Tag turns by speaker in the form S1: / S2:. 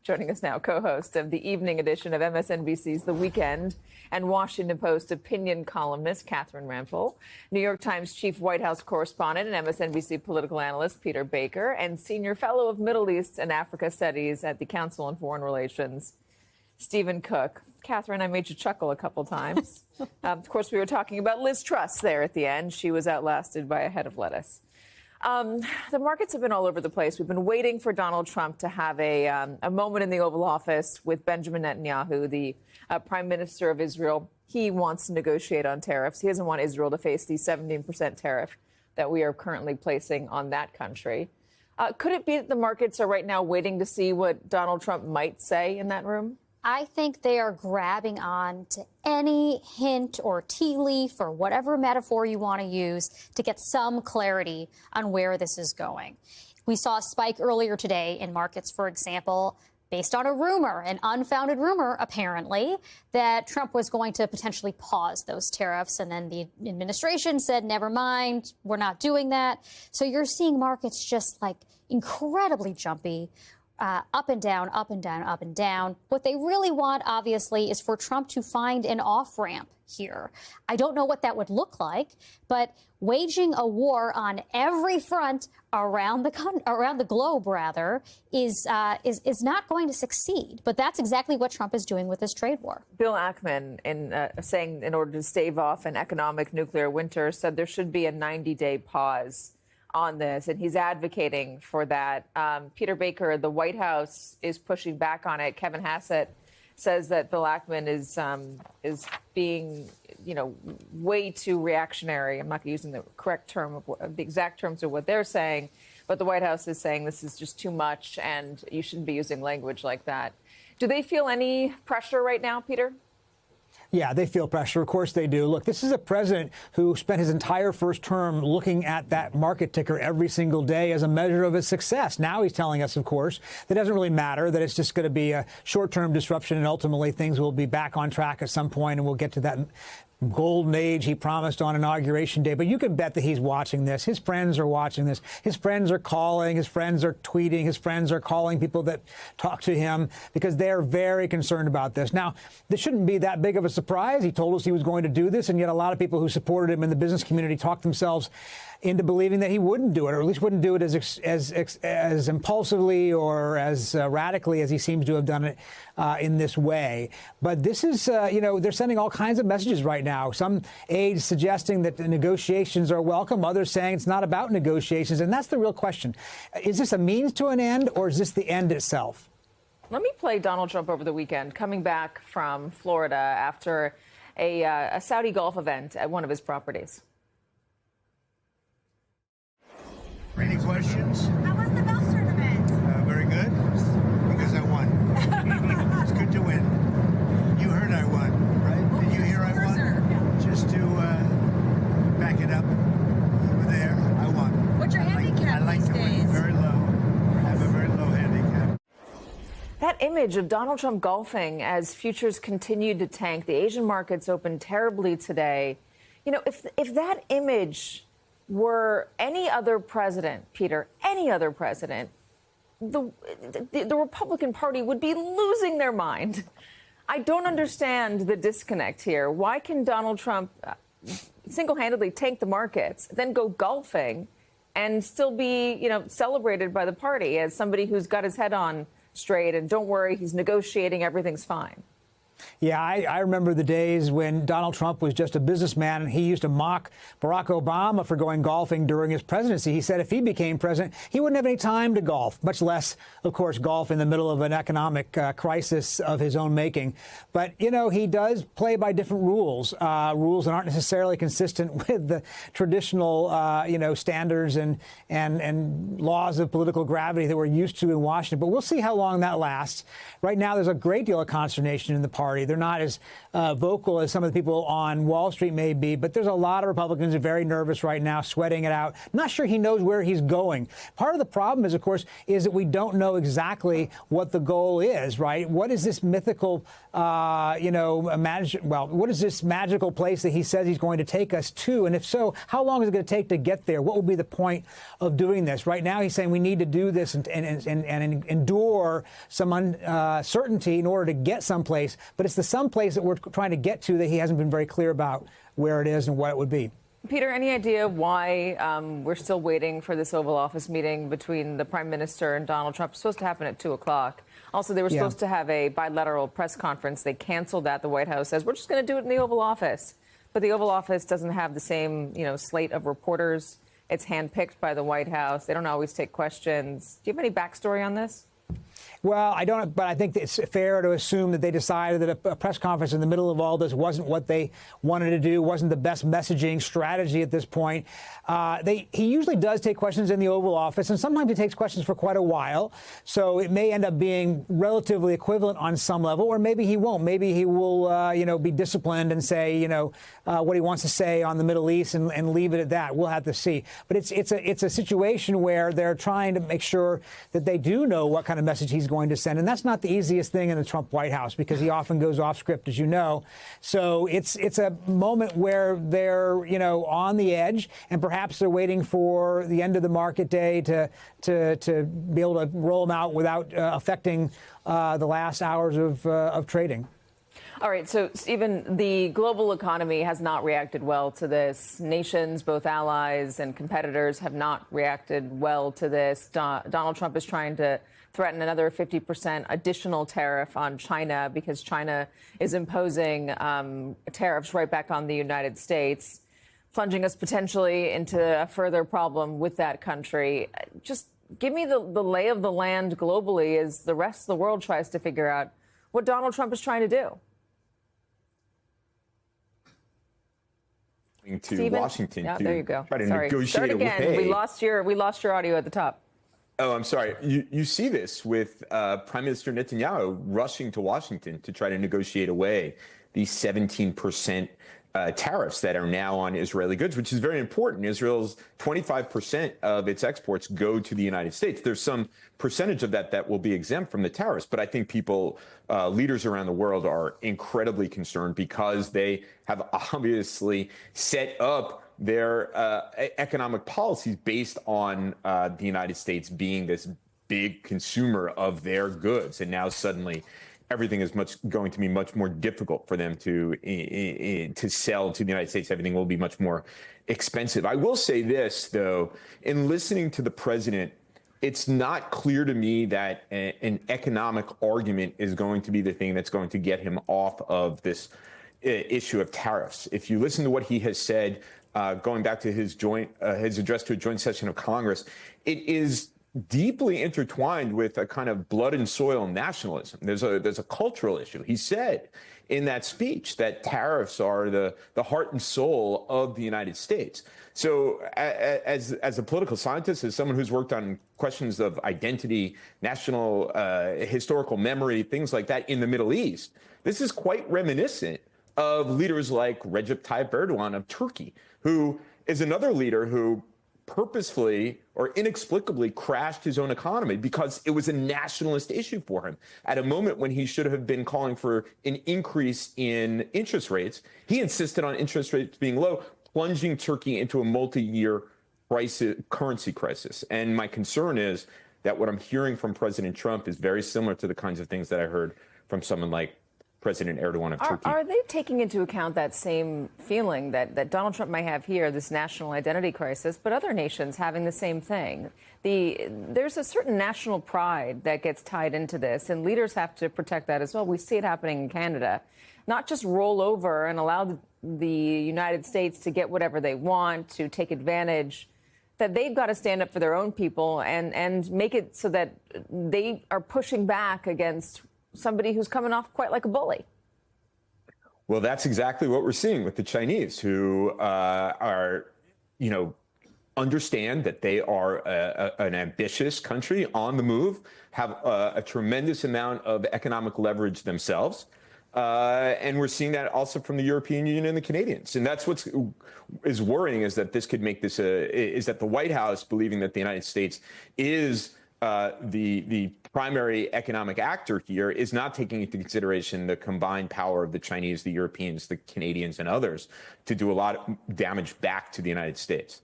S1: joining us now, co-host of the evening edition of MSNBC's The Weekend and Washington Post opinion columnist Catherine Rampell, New York Times chief White House correspondent and MSNBC political analyst Peter Baker, and senior fellow of Middle East and Africa Studies at the Council on Foreign Relations, Stephen Cook. Catherine, I made you chuckle a couple times. Of course, we were talking about Liz Truss there at the end. She was outlasted by a head of lettuce. The markets have been all over the place. We've been waiting for Donald Trump to have a moment in the Oval Office with Benjamin Netanyahu, the prime minister of Israel. He wants to negotiate on tariffs. He doesn't want Israel to face the 17% tariff that we are currently placing on that country. Could it be that the markets are right now waiting to see what Donald Trump might say in that room?
S2: I think they are grabbing on to any hint or tea leaf or whatever metaphor you want to use to get some clarity on where this is going. We saw a spike earlier today in markets, for example, based on a rumor, an unfounded rumor, apparently, that Trump was going to potentially pause those tariffs. And then the administration said, never mind, we're not doing that. So you're seeing markets just like incredibly jumpy. Up and down, up and down, up and down. What they really want, obviously, is for Trump to find an off-ramp here. I don't know what that would look like, but waging a war on every front around the globe, rather, is not going to succeed. But that's exactly what Trump is doing with this trade war.
S1: Bill Ackman, saying in order to stave off an economic nuclear winter, said there should be a 90-day pause on this, and he's advocating for that. Peter Baker, the White House is pushing back on it. Kevin Hassett says that Bill Ackman is being, way too reactionary. I'm not using the correct term of the exact terms of what they're saying, but the White House is saying this is just too much, and you shouldn't be using language like that. Do they feel any pressure right now, Peter?
S3: Yeah, they feel pressure. Of course they do. Look, this is a president who spent his entire first term looking at that market ticker every single day as a measure of his success. Now he's telling us, of course, that it doesn't really matter, that it's just going to be a short-term disruption, and ultimately things will be back on track at some point, and we'll get to that golden age he promised on Inauguration Day. But you can bet that he's watching this. His friends are watching this. His friends are calling. His friends are tweeting. His friends are calling people that talk to him because they're very concerned about this. Now, this shouldn't be that big of a surprise. He told us he was going to do this, and yet a lot of people who supported him in the business community talked themselves into believing that he wouldn't do it, or at least wouldn't do it as impulsively or as radically as he seems to have done it in this way. But this is, they're sending all kinds of messages right now. Some aides suggesting that the negotiations are welcome, others saying it's not about negotiations. And that's the real question. Is this a means to an end, or is this the end itself?
S1: Let me play Donald Trump over the weekend, coming back from Florida after a Saudi golf event at one of his properties.
S4: Any questions?
S5: How was the golf tournament?
S4: Very good, because I won. It's good to win. You heard I won, right?
S5: Well,
S4: Did you hear I won?
S5: Yeah.
S4: Just to back it up, over there, I won.
S5: What's your handicap
S4: I like
S5: these
S4: to win.
S5: days?
S4: Very low. I have a very low handicap.
S1: That image of Donald Trump golfing as futures continued to tank, the Asian markets opened terribly today. If that image were any other president, Peter, any other president, the Republican Party would be losing their mind. I don't understand the disconnect here. Why can Donald Trump single-handedly tank the markets, then go golfing, and still be, celebrated by the party as somebody who's got his head on straight and don't worry, he's negotiating, everything's fine?
S3: Yeah, I remember the days when Donald Trump was just a businessman, and he used to mock Barack Obama for going golfing during his presidency. He said if he became president, he wouldn't have any time to golf, much less, of course, golf in the middle of an economic crisis of his own making. But, he does play by different rules, rules that aren't necessarily consistent with the traditional, standards and laws of political gravity that we're used to in Washington. But we'll see how long that lasts. Right now, there's a great deal of consternation in the party. Party. They're not as vocal as some of the people on Wall Street may be, but there's a lot of Republicans who are very nervous right now, sweating it out. Not sure he knows where he's going. Part of the problem is, of course, is that we don't know exactly what the goal is, right? What is this mythical, what is this magical place that he says he's going to take us to? And if so, how long is it going to take to get there? What will be the point of doing this? Right now, he's saying we need to do this and endure some uncertainty in order to get someplace. But it's the someplace that we're trying to get to that he hasn't been very clear about where it is and what it would be.
S1: Peter, any idea why we're still waiting for this Oval Office meeting between the Prime Minister and Donald Trump? It's supposed to happen at 2 o'clock. Also, they were supposed to have a bilateral press conference. They canceled that. The White House says, we're just going to do it in the Oval Office. But the Oval Office doesn't have the same, slate of reporters. It's handpicked by the White House. They don't always take questions. Do you have any backstory on this?
S3: Well, I don't, but I think it's fair to assume that they decided that a press conference in the middle of all this wasn't what they wanted to do, wasn't the best messaging strategy at this point. He usually does take questions in the Oval Office, and sometimes he takes questions for quite a while. So it may end up being relatively equivalent on some level, or maybe he won't. Maybe he will, be disciplined and say, what he wants to say on the Middle East and leave it at that. We'll have to see. But it's a situation where they're trying to make sure that they do know what kind of message he's going to send. And that's not the easiest thing in the Trump White House because he often goes off script, as you know. So it's a moment where they're, on the edge, and perhaps they're waiting for the end of the market day to be able to roll them out without affecting the last hours of trading.
S1: All right. So, Stephen, the global economy has not reacted well to this. Nations, both allies and competitors, have not reacted well to this. Donald Trump is trying to threaten another 50% additional tariff on China because China is imposing tariffs right back on the United States, plunging us potentially into a further problem with that country. Just give me the lay of the land globally as the rest of the world tries to figure out what Donald Trump is trying to do.
S5: To
S1: Stephen?
S5: Washington
S1: Yeah,
S5: to
S1: there you go.
S5: try to
S1: Sorry.
S5: negotiate
S1: Start again.
S5: away.
S1: We lost your audio at the top.
S5: Oh, I'm sorry. You see this with Prime Minister Netanyahu rushing to Washington to try to negotiate away these 17% tariffs that are now on Israeli goods, which is very important. Israel's 25% of its exports go to the United States. There's some percentage of that will be exempt from the tariffs. But I think leaders around the world are incredibly concerned because they have obviously set up their economic policies based on the United States being this big consumer of their goods. And now suddenly everything is going to be much more difficult for them to sell to the United States. Everything will be much more expensive. I will say this, though, in listening to the president, it's not clear to me that an economic argument is going to be the thing that's going to get him off of this issue of tariffs. If you listen to what he has said, going back to his address to a joint session of Congress, it is deeply intertwined with a kind of blood and soil nationalism. There's a cultural issue. He said in that speech that tariffs are the heart and soul of the United States. So as a political scientist, as someone who's worked on questions of identity, national historical memory, things like that in the Middle East, this is quite reminiscent of leaders like Recep Tayyip Erdogan of Turkey, who is another leader who purposefully or inexplicably crashed his own economy because it was a nationalist issue for him. At a moment when he should have been calling for an increase in interest rates, he insisted on interest rates being low, plunging Turkey into a multi-year currency crisis. And my concern is that what I'm hearing from President Trump is very similar to the kinds of things that I heard from someone like President Erdogan of Turkey.
S1: Are they taking into account that same feeling that Donald Trump might have here, this national identity crisis, but other nations having the same thing? There's a certain national pride that gets tied into this, and leaders have to protect that as well. We see it happening in Canada. Not just roll over and allow the United States to get whatever they want, to take advantage, that they've got to stand up for their own people and make it so that they are pushing back against somebody who's coming off quite like a bully.
S5: Well, that's exactly what we're seeing with the Chinese, who understand that they are an ambitious country on the move, have a tremendous amount of economic leverage themselves. And we're seeing that also from the European Union and the Canadians. And that's what's is worrying, is that this could make this is that the White House, believing that the United States is the primary economic actor here, is not taking into consideration the combined power of the Chinese, the Europeans, the Canadians, and others to do a lot of damage back to the United States.